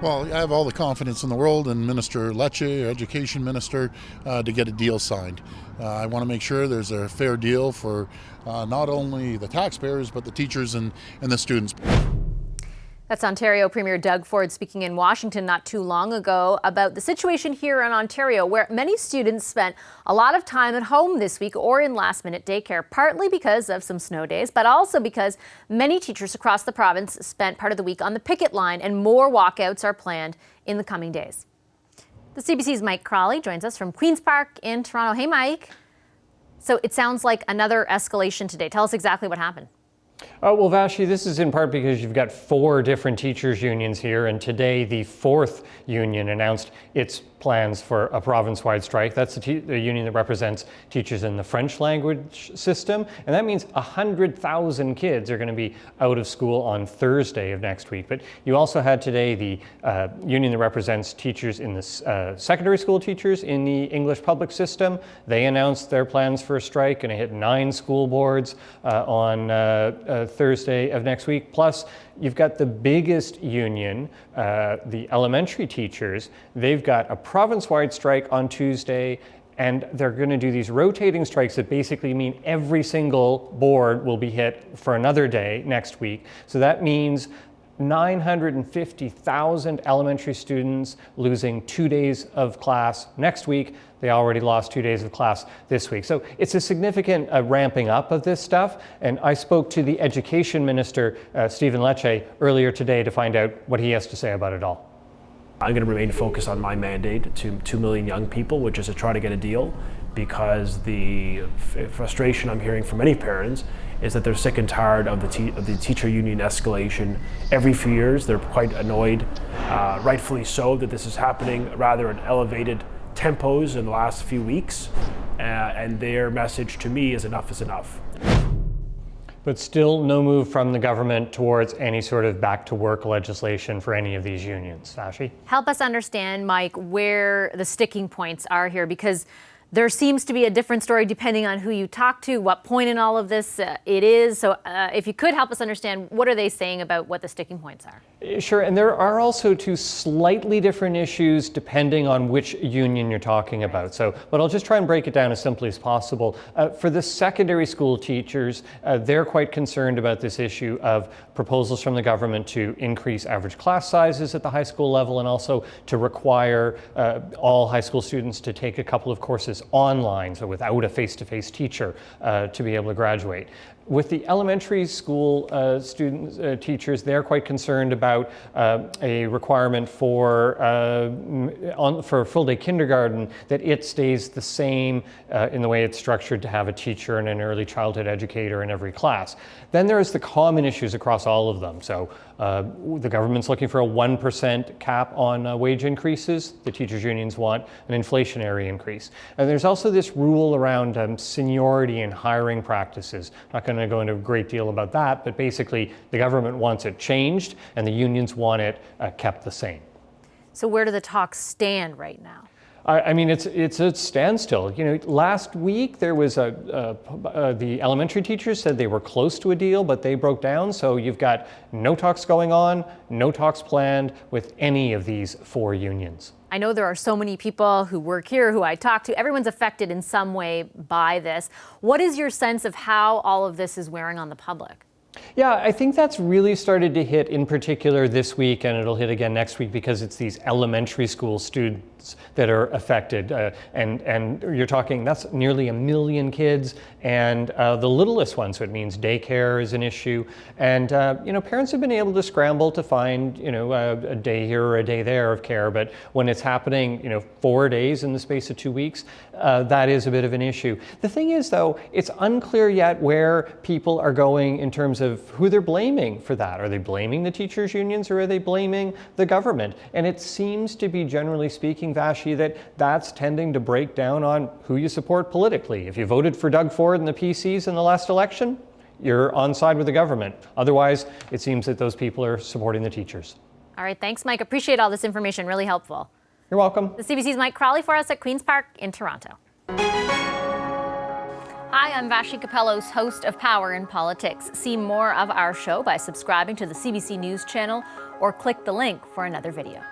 Well, I have all the confidence in the world in Minister Lecce, our Education Minister, to get a deal signed. I want to make sure there's a fair deal for not only the taxpayers, but the teachers and the students. That's Ontario Premier Doug Ford speaking in Washington not too long ago about the situation here in Ontario, where many students spent a lot of time at home this week or in last-minute daycare, partly because of some snow days, but also because many teachers across the province spent part of the week on the picket line, and more walkouts are planned in the coming days. The CBC's Mike Crawley joins us from Queen's Park in Toronto. Hey, Mike. So it sounds like another escalation today. Tell us exactly what happened. Well, Vashi, this is in part because you've got 4 different teachers' unions here, and today the 4th union announced its plans for a province-wide strike. That's the union that represents teachers in the French language system, and that means 100,000 kids are going to be out of school on Thursday of next week. But you also had today the union that represents teachers in the secondary school teachers in the English public system. They announced their plans for a strike, and it hit 9 school boards on Thursday of next week. Plus, you've got the biggest union, the elementary teachers. They've got a province-wide strike on Tuesday, and they're going to do these rotating strikes that basically mean every single board will be hit for another day next week. So that means 950,000 elementary students losing 2 days of class next week. They already lost 2 days of class this week. So it's a significant ramping up of this stuff. And I spoke to the Education Minister, Stephen Lecce, earlier today to find out what he has to say about it all. I'm going to remain focused on my mandate to 2 million young people, which is to try to get a deal, because the frustration I'm hearing from many parents is that they're sick and tired of the teacher union escalation every few years. They're quite annoyed, rightfully so, that this is happening rather at elevated tempos in the last few weeks, and their message to me is enough is enough. But still no move from the government towards any sort of back-to-work legislation for any of these unions. Vashi? Help us understand, Mike, where the sticking points are here, because there seems to be a different story depending on who you talk to, what point in all of this it is. So if you could help us understand, what are they saying about what the sticking points are? Sure, and there are also 2 slightly different issues depending on which union you're talking about. So, but I'll just try and break it down as simply as possible. For the secondary school teachers, they're quite concerned about this issue of proposals from the government to increase average class sizes at the high school level, and also to require all high school students to take a couple of courses online, so without a face-to-face teacher, to be able to graduate. With the elementary school teachers, they're quite concerned about a requirement for full-day kindergarten, that it stays the same in the way it's structured, to have a teacher and an early childhood educator in every class. Then there's the common issues across all of them. So the government's looking for a 1% cap on wage increases. The teachers' unions want an inflationary increase. And there's also this rule around seniority and hiring practices. Not going to go into a great deal about that, but basically the government wants it changed and the unions want it kept the same. So where do the talks stand right now? I mean, it's a standstill. You know, last week there was the elementary teachers said they were close to a deal, but they broke down. So you've got no talks going on, no talks planned with any of these 4 unions. I know there are so many people who work here, who I talk to. Everyone's affected in some way by this. What is your sense of how all of this is wearing on the public? Yeah, I think that's really started to hit in particular this week, and it'll hit again next week, because it's these elementary school students that are affected. And you're talking, that's nearly 1 million kids, and the littlest ones, so it means daycare is an issue. And, you know, parents have been able to scramble to find, you know, a day here or a day there of care, but when it's happening, you know, 4 days in the space of 2 weeks, that is a bit of an issue. The thing is, though, it's unclear yet where people are going in terms of who they're blaming for that. Are they blaming the teachers' unions, or are they blaming the government? And it seems to be, generally speaking, Vashi, that that's tending to break down on who you support politically. If you voted for Doug Ford and the PCs in the last election, you're on side with the government. Otherwise, it seems that those people are supporting the teachers. All right, thanks, Mike. Appreciate all this information. Really helpful. You're welcome. The CBC's Mike Crawley for us at Queen's Park in Toronto. Hi, I'm Vashi Capellos, host of Power in Politics. See more of our show by subscribing to the CBC News channel or click the link for another video.